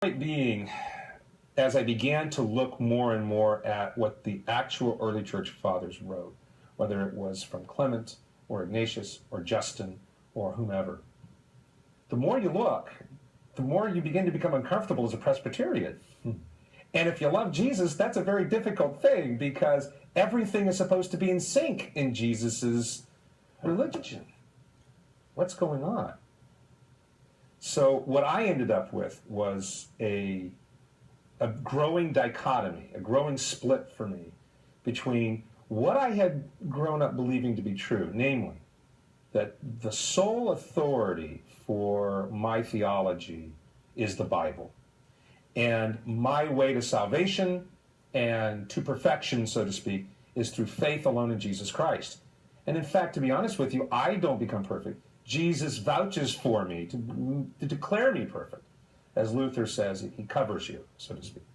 Point being, as I began to look more and more at what the actual early church fathers wrote, whether it was from Clement or Ignatius or Justin or whomever, the more you look, the more you begin to become uncomfortable as a Presbyterian. And if you love Jesus, that's a very difficult thing, because everything is supposed to be in sync in Jesus's religion. What's going on? So what I ended up with was a growing dichotomy, a growing split for me between what I had grown up believing to be true, namely that the sole authority for my theology is the Bible. And my way to salvation and to perfection, so to speak, is through faith alone in Jesus Christ. And in fact, to be honest with you, I don't become perfect. Jesus vouches for me to declare me perfect. As Luther says, he covers you, so to speak.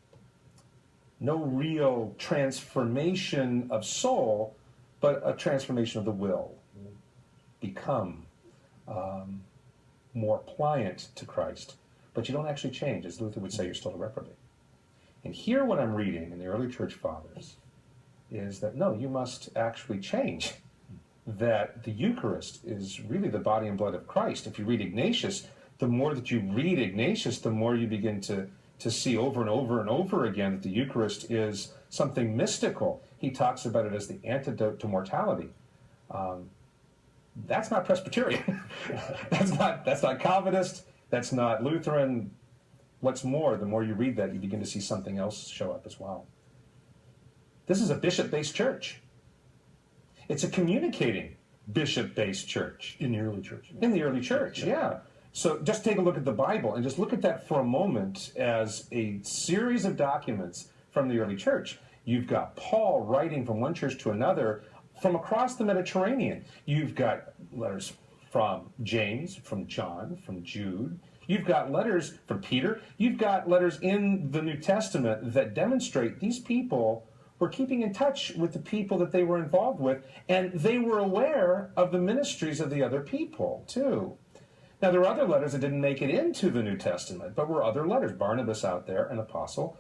No real transformation of soul, but a transformation of the will. Become more pliant to Christ. But you don't actually change. As Luther would say, you're still a reprobate. And here what I'm reading in the early church fathers is that, no, you must actually change. That the Eucharist is really the body and blood of Christ. If you read Ignatius, the more that you read Ignatius, the more you begin to see over and over and over again that the Eucharist is something mystical. He talks about it as the antidote to mortality. That's not Presbyterian. That's not Calvinist. That's not Lutheran. What's more, the more you read that, you begin to see something else show up as well. This is a bishop-based church. It's a communicating bishop-based church. In the early church. In the early church, yeah. So just take a look at the Bible and just look at that for a moment as a series of documents from the early church. You've got Paul writing from one church to another from across the Mediterranean. You've got letters from James, from John, from Jude. You've got letters from Peter. You've got letters in the New Testament that demonstrate these people were keeping in touch with the people that they were involved with, and they were aware of the ministries of the other people, too. Now, there were other letters that didn't make it into the New Testament, but were other letters. Barnabas out there, an apostle.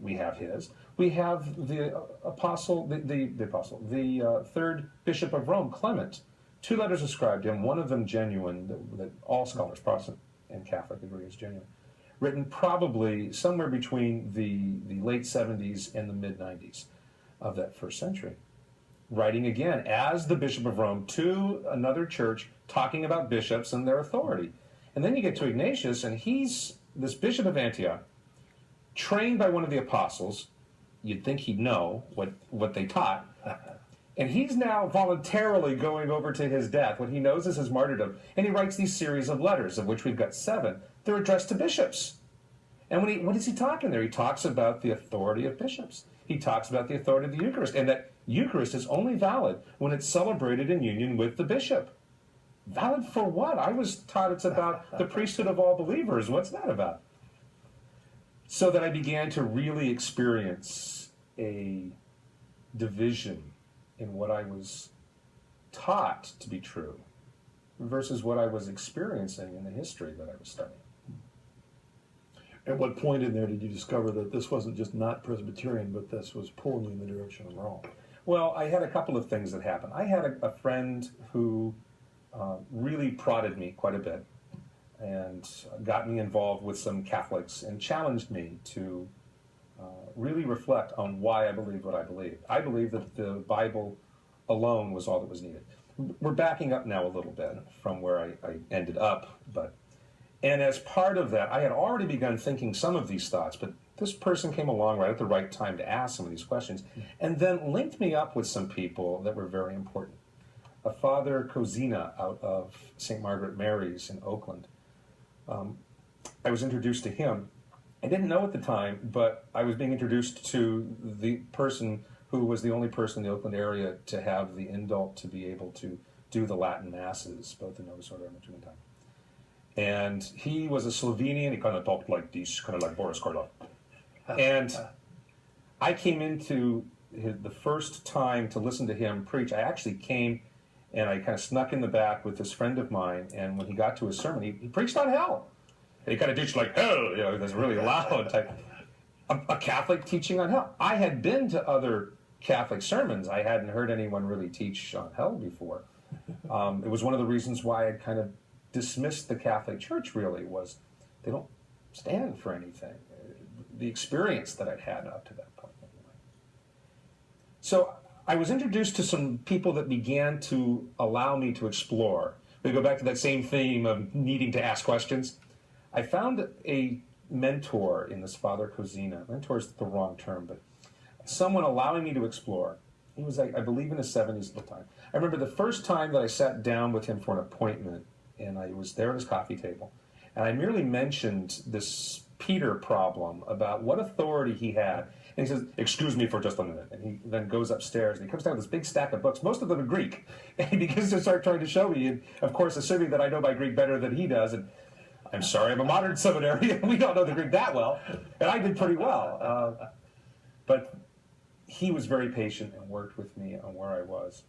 We have his. We have the apostle, the third bishop of Rome, Clement. 2 letters ascribed to him, one of them genuine, that all scholars, Protestant and Catholic, agree is genuine. Written probably somewhere between the late 70s and the mid-90s of that first century. Writing again as the Bishop of Rome to another church, talking about bishops and their authority. And then you get to Ignatius, and he's this Bishop of Antioch, trained by one of the apostles. You'd think he'd know what they taught. And he's now voluntarily going over to his death, what he knows is his martyrdom. And he writes these series of letters, of which we've got 7. They're addressed to bishops. And what is he talking there? He talks about the authority of bishops. He talks about the authority of the Eucharist, and that Eucharist is only valid when it's celebrated in union with the bishop. Valid for what? I was taught it's about the priesthood of all believers. What's that about? So that I began to really experience a division in what I was taught to be true versus what I was experiencing in the history that I was studying. At what point in there did you discover that this wasn't just not Presbyterian, but this was pulling you in the direction of Rome? Well, I had a couple of things that happened. I had a friend who really prodded me quite a bit and got me involved with some Catholics and challenged me to really reflect on why I believed what I believed. I believed that the Bible alone was all that was needed. We're backing up now a little bit from where I ended up, and as part of that, I had already begun thinking some of these thoughts, but this person came along right at the right time to ask some of these questions, and then linked me up with some people that were very important. A Father Kozina out of St. Margaret Mary's in Oakland. I was introduced to him. I didn't know at the time, but I was being introduced to the person who was the only person in the Oakland area to have the indult to be able to do the Latin Masses, both in Novus Ordo and Maternal Time. And he was a Slovenian. He kind of talked like this, kind of like Boris Karloff. And I came into the first time to listen to him preach. I actually came and I kind of snuck in the back with this friend of mine. And when he got to his sermon, he preached on hell. he kind of teaches like hell, you know, that's really loud type. A Catholic teaching on hell. I had been to other Catholic sermons. I hadn't heard anyone really teach on hell before. It was one of the reasons why I kind of dismissed the Catholic Church, really, was they don't stand for anything. The experience that I'd had up to that point. Anyway. So I was introduced to some people that began to allow me to explore. We go back to that same theme of needing to ask questions. I found a mentor in this Father Cozina. Mentor is the wrong term, but someone allowing me to explore. He was, I believe, in his 70s at the time. I remember the first time that I sat down with him for an appointment, and I was there at his coffee table, and I merely mentioned this Peter problem about what authority he had. And he says, excuse me for just a minute. And he then goes upstairs, and he comes down with this big stack of books, most of them in Greek. And he begins to start trying to show me, and of course, assuming that I know my Greek better than he does. And I'm sorry, I'm a modern seminary, and we don't know the Greek that well. And I did pretty well. But he was very patient and worked with me on where I was.